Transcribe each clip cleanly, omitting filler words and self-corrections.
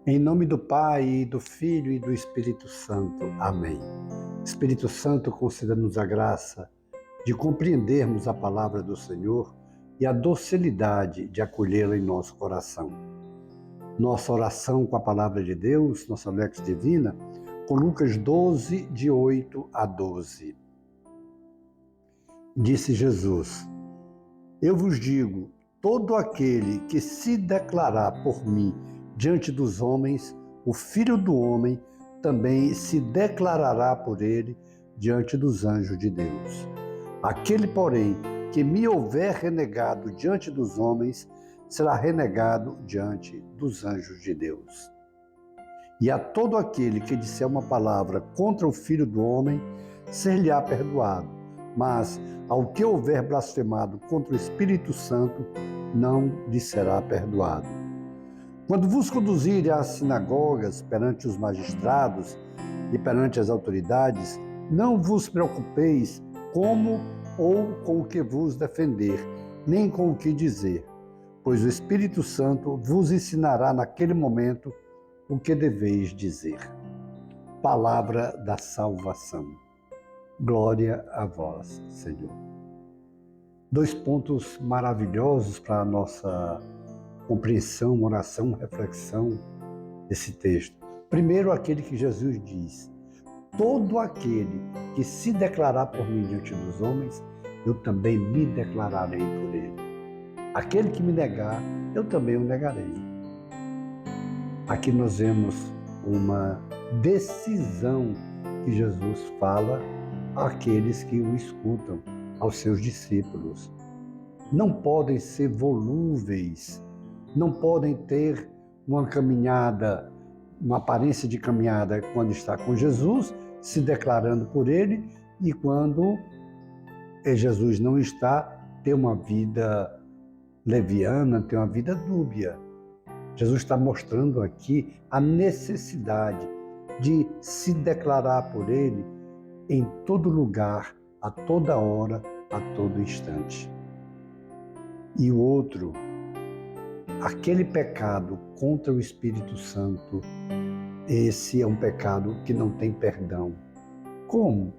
Em nome do Pai, do Filho e do Espírito Santo. Amém. Espírito Santo, conceda-nos a graça de compreendermos a palavra do Senhor e a docilidade de acolhê-la em nosso coração. Nossa oração com a palavra de Deus, nossa Lex Divina, com Lucas 12, de 8 a 12. Disse Jesus: Eu vos digo, todo aquele que se declarar por mim diante dos homens, o Filho do Homem também se declarará por ele diante dos anjos de Deus. Aquele, porém, que me houver renegado diante dos homens, será renegado diante dos anjos de Deus. E a todo aquele que disser uma palavra contra o Filho do Homem, ser-lhe-á perdoado. Mas ao que houver blasfemado contra o Espírito Santo, não lhe será perdoado. Quando vos conduzirem às sinagogas perante os magistrados e perante as autoridades, não vos preocupeis como ou com o que vos defender, nem com o que dizer, pois o Espírito Santo vos ensinará naquele momento o que deveis dizer. Palavra da salvação. Glória a vós, Senhor. Dois pontos maravilhosos para a nossa compreensão, oração, reflexão desse texto. Primeiro, aquele que Jesus diz: todo aquele que se declarar por mim diante dos homens, eu também me declararei por ele. Aquele que me negar, eu também o negarei. Aqui nós vemos uma decisão que Jesus fala àqueles que o escutam, aos seus discípulos. Não podem ser volúveis, não podem ter uma caminhada, uma aparência de caminhada quando está com Jesus, se declarando por ele, e quando Jesus não está, ter uma vida leviana, ter uma vida dúbia. Jesus está mostrando aqui a necessidade de se declarar por ele em todo lugar, a toda hora, a todo instante. E o outro, aquele pecado contra o Espírito Santo, esse é um pecado que não tem perdão. Como?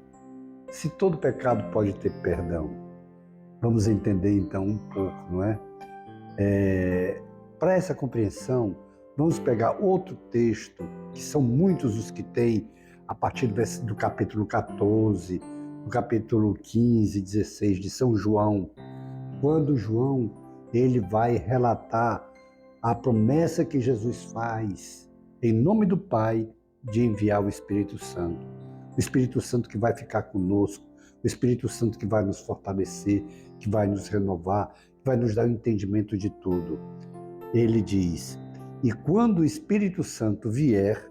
Se todo pecado pode ter perdão. Vamos entender então um pouco, não é? Para essa compreensão, vamos pegar outro texto, que são muitos os que tem, a partir do capítulo 14, do capítulo 15, 16 de São João, quando João ele vai relatar a promessa que Jesus faz, em nome do Pai, de enviar o Espírito Santo. O Espírito Santo que vai ficar conosco, o Espírito Santo que vai nos fortalecer, que vai nos renovar, que vai nos dar o entendimento de tudo. Ele diz: e quando o Espírito Santo vier,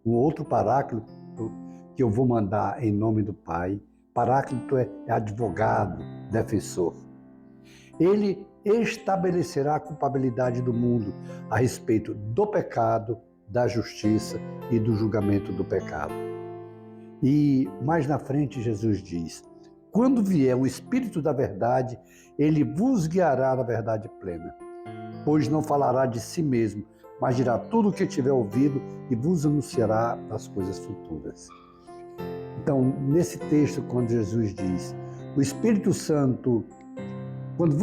o outro Paráclito que eu vou mandar em nome do Pai, Paráclito é advogado, defensor. Ele estabelecerá a culpabilidade do mundo a respeito do pecado, da justiça e do julgamento do pecado. E mais na frente Jesus diz: quando vier o Espírito da verdade, ele vos guiará na verdade plena, pois não falará de si mesmo, mas dirá tudo o que tiver ouvido e vos anunciará as coisas futuras. Então, nesse texto, quando Jesus diz: o Espírito Santo, quando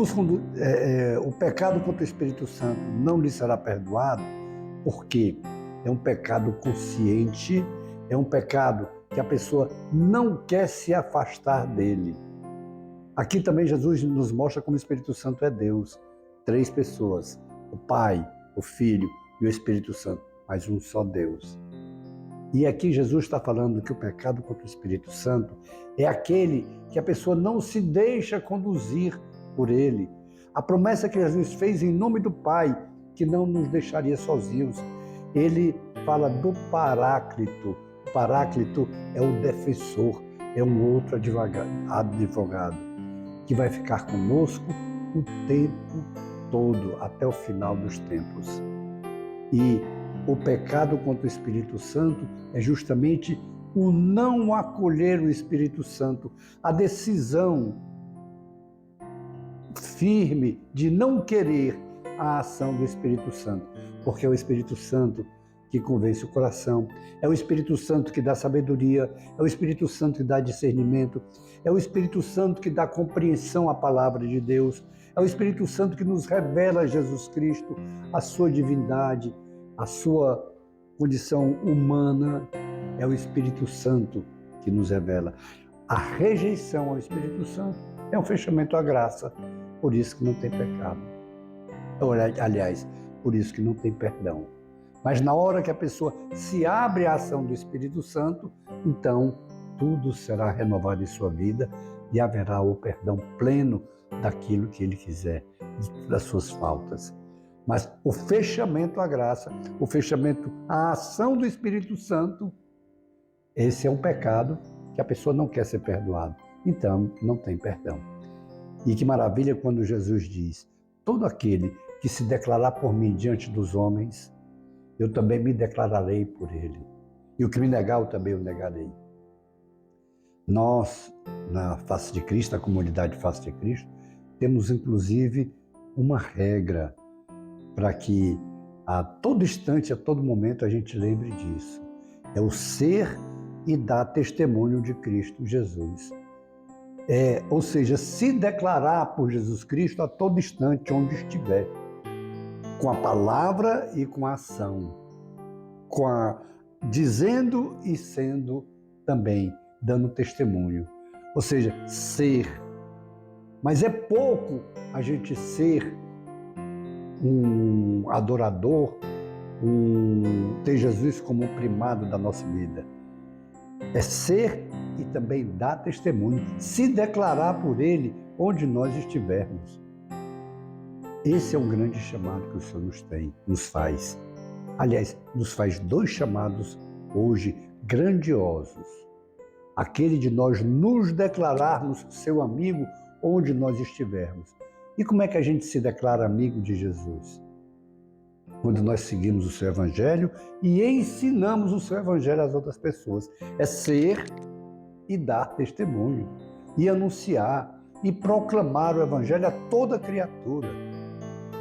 o pecado contra o Espírito Santo não lhe será perdoado, porque é um pecado consciente, é um pecado que a pessoa não quer se afastar dele. Aqui também Jesus nos mostra como o Espírito Santo é Deus. 3 pessoas, o Pai, o Filho e o Espírito Santo, mas um só Deus. E aqui Jesus está falando que o pecado contra o Espírito Santo é aquele que a pessoa não se deixa conduzir por ele. A promessa que Jesus fez em nome do Pai, que não nos deixaria sozinhos. Ele fala do Paráclito. O Paráclito é o defensor, é um outro advogado que vai ficar conosco o tempo todo, até o final dos tempos. E o pecado contra o Espírito Santo é justamente o não acolher o Espírito Santo, a decisão firme de não querer a ação do Espírito Santo, porque é o Espírito Santo que convence o coração, é o Espírito Santo que dá sabedoria, é o Espírito Santo que dá discernimento, é o Espírito Santo que dá compreensão à palavra de Deus, é o Espírito Santo que nos revela Jesus Cristo, a sua divindade, a sua condição humana, é o Espírito Santo que nos revela. A rejeição ao Espírito Santo é um fechamento à graça, por isso que não tem pecado. Aliás, por isso que não tem perdão. Mas na hora que a pessoa se abre à ação do Espírito Santo, então tudo será renovado em sua vida e haverá o perdão pleno daquilo que ele quiser, das suas faltas. Mas o fechamento à graça, o fechamento à ação do Espírito Santo, esse é um pecado que a pessoa não quer ser perdoado. Então, não tem perdão. E que maravilha quando Jesus diz: todo aquele que se declarar por mim diante dos homens, eu também me declararei por ele. E o que me negar, eu também o negarei. Nós, na Face de Cristo, a comunidade Face de Cristo, temos inclusive uma regra para que a todo instante, a todo momento, a gente lembre disso. É o ser e dar testemunho de Cristo Jesus. Ou seja, se declarar por Jesus Cristo a todo instante, onde estiver, com a palavra e com a ação, dizendo e sendo também, dando testemunho. Ou seja, ser. Mas é pouco a gente ser um adorador, ter Jesus como um primado da nossa vida. É ser e também dar testemunho, se declarar por Ele onde nós estivermos. Esse é um grande chamado que o Senhor nos faz. Aliás, nos faz dois chamados hoje grandiosos. Aquele de nós nos declararmos seu amigo onde nós estivermos. E como é que a gente se declara amigo de Jesus? Quando nós seguimos o seu Evangelho e ensinamos o seu Evangelho às outras pessoas. É ser e dar testemunho, e anunciar, e proclamar o Evangelho a toda criatura.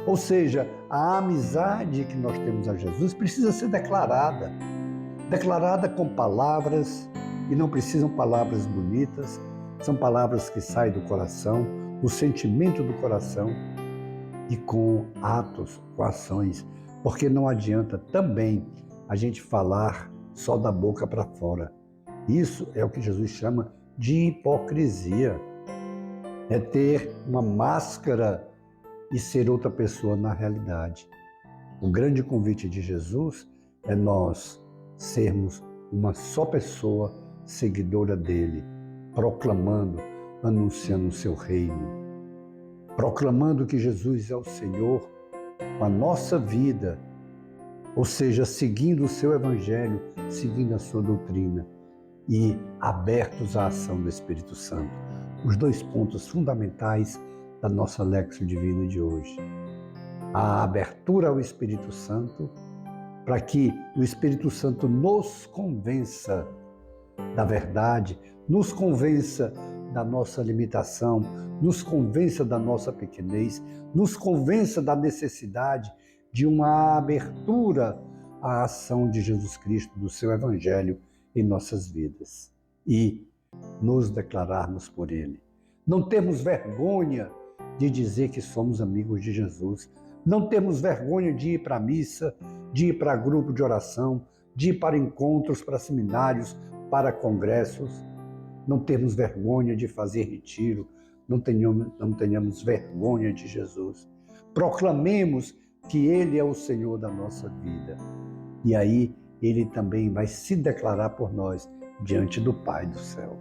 Ou seja, a amizade que nós temos a Jesus precisa ser declarada com palavras, e não precisam palavras bonitas, são palavras que saem do coração, do sentimento do coração, e com atos, com ações, porque não adianta também a gente falar só da boca para fora. Isso é o que Jesus chama de hipocrisia. É ter uma máscara e ser outra pessoa na realidade. O grande convite de Jesus é nós sermos uma só pessoa seguidora dele, proclamando, anunciando o seu reino, proclamando que Jesus é o Senhor com a nossa vida, ou seja, seguindo o seu Evangelho, seguindo a sua doutrina e abertos à ação do Espírito Santo. Os dois pontos fundamentais da nossa Lexio Divina de hoje. A abertura ao Espírito Santo, para que o Espírito Santo nos convença da verdade, nos convença da nossa limitação, nos convença da nossa pequenez, nos convença da necessidade de uma abertura à ação de Jesus Cristo, do seu Evangelho em nossas vidas e nos declararmos por Ele. Não temos vergonha de dizer que somos amigos de Jesus. Não temos vergonha de ir para a missa, de ir para grupo de oração, de ir para encontros, para seminários, para congressos. Não temos vergonha de fazer retiro. Não tenhamos vergonha de Jesus. Proclamemos que Ele é o Senhor da nossa vida. E aí Ele também vai se declarar por nós diante do Pai do céu.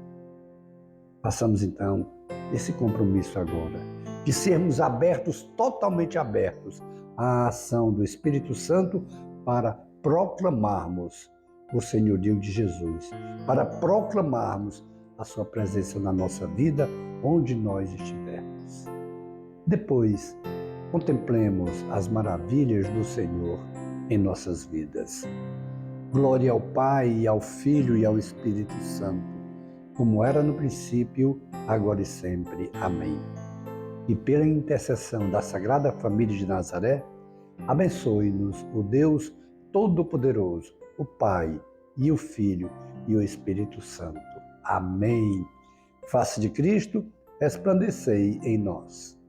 Façamos então esse compromisso agora, de sermos abertos, totalmente abertos à ação do Espírito Santo para proclamarmos o senhorio de Jesus, para proclamarmos a sua presença na nossa vida, onde nós estivermos. Depois, contemplemos as maravilhas do Senhor em nossas vidas. Glória ao Pai, e ao Filho e ao Espírito Santo, como era no princípio, agora e sempre. Amém. e pela intercessão da Sagrada Família de Nazaré, abençoe-nos o Deus Todo-Poderoso, o Pai e o Filho e o Espírito Santo. Amém. Face de Cristo, resplandecei em nós.